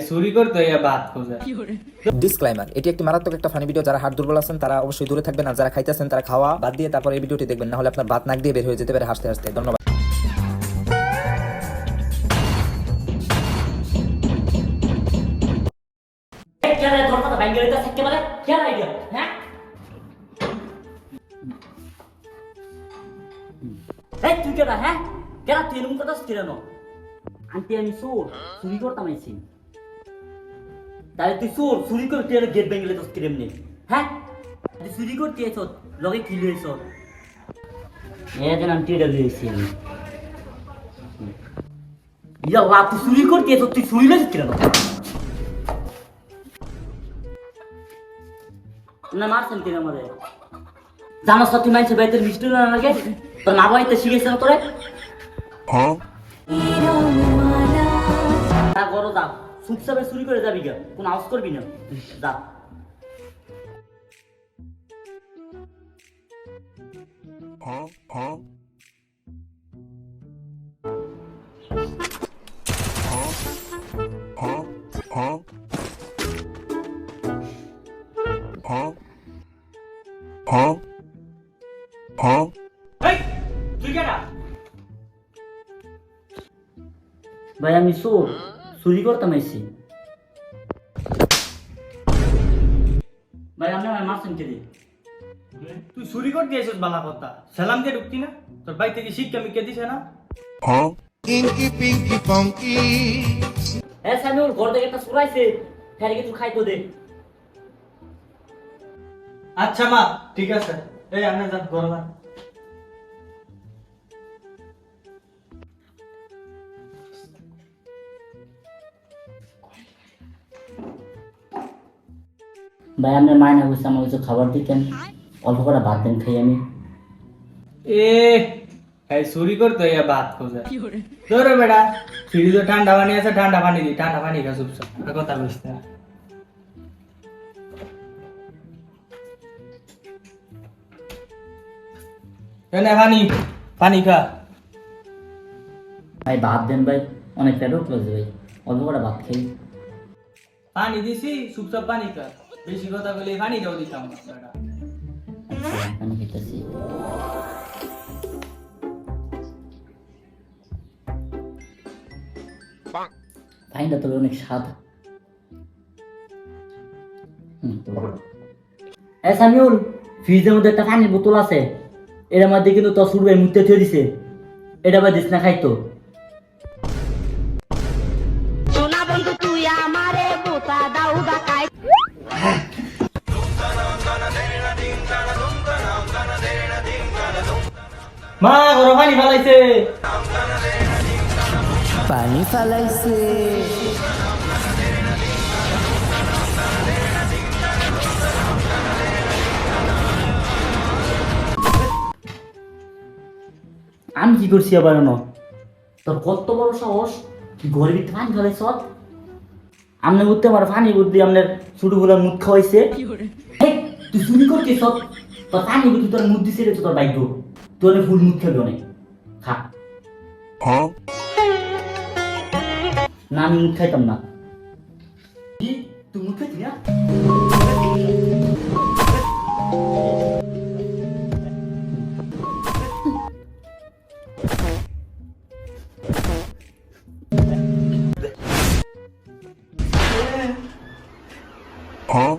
চুরি করতে ইয়া বাদ খোঁজা। ডিসক্লাইমার, এটি একটি মারাত্মক একটা ফানি ভিডিও। যারা হাড় দুর্বল আছেন তারা অবশ্যই দূরে থাকবেন, আর যারা খাইতেছেন তারা খাওয়া বাদ দিয়ে তারপর এই ভিডিওটি দেখবেন, না হলে আপনার ভাত নাক দিয়ে বের হয়ে যেতে পারে হাসতে হাসতে। ধন্যবাদ। তুই কেডা? হ্যাঁ কেডা? তুই এরকম কথা কেন? আন্টি আমি চোর, চুরি করতাম আইছি। তাহলে তুই চোর, চুরি করে তুই গেট ভেঙে তো কিরম নেই? হ্যাঁ তুই চুরি করতে আইছ, লগে কি লইছ? আন্টি এটা লইছি আমি। ইয়া তুই চুরি করতে আইছ, তুই চুরি লইছ কেন? না মারছেন কেন আমারে? জানাস তুই মানুষের বাড়িতে মিষ্টি না লাগে? তোর মা বাড়িতে শিখেছে না তোরে? বড় যা, চুপচাপে চুরি করে যাবি গা, কোন আওয়াজ করবি না, যা। তুই কেডা? ভাই আমি চোর, চুরি করতাম আইছি। ভাই আপনি আমার মারছেন কে? তুই চুরি করতে এসেছিস বালা কথা, সালাম দিয়ে ঢুকতি না? তোর বাড়ি থেকে শিক্ষা মিক্ষা দিছে না? Inky Pinky Funky. হ্যাঁ সামিউল, ঘর থেকে একটা চোর আইছে, ফেরে কিছু খাইতো দে। আচ্ছা মা, ঠিক আছে। এই আপনি যান ঘরে যান। ভাই আপনার মায়না বসে আমার কিছু খাবার দিতেন, অল্প করে ভাত দেন খাই আমি। চুরি করতে ইয়া বাদ খোঁজা। ধরো বেটা, ফ্রিজে ঠান্ডা পানি আছে, ঠান্ডা পানি দি, ঠান্ডা পানি খা চুপচাপ, আর কথা বলিস না। এনে পানি, পানি খা। ভাই ভাত দেন ভাই, অনেক পেটও ক্লোজ ভাই, অল্প করে ভাত খাই। পানি দিছি, চুপচাপ পানি খা। বেশি কথা বলে পানি দাও দিতাম না বেটা। আচ্ছা পানি খেতেছি। পানিটা তবে অনেক স্বাদ। সামিউল, ফ্রিজের মধ্যে একটা পানির বোতল আছে, এটার মধ্যে কিন্তু তোর সুর ভাই মুতে থুয়ে দিছে, এটা বা দিস না খাইতো। সোনা বন্ধু তুই আমারে বোতা দাও ডাকাই। মা ঘরে পানি ফালাইছে। পানি ফালাইছে। আমি কি করছি আবার ন? তোর কত বড় সাহস, তুই ঘরের ভিতরে পানি ফেলাইছ? আমনে বুঝতে আমার পানি বুদ্ধি আপনার ছোটো গুলার মুখ খাওয়াইছে। তুই চুরি করছিস, তোর পানি বুদ্ধি তোর মুখ দিছে রে, তোর বাইক তোর ফুল মুখ খাবি অনেক, খা। না আমি মুখ খাইতাম না। কি তুই মুখ খাইতি না? Huh?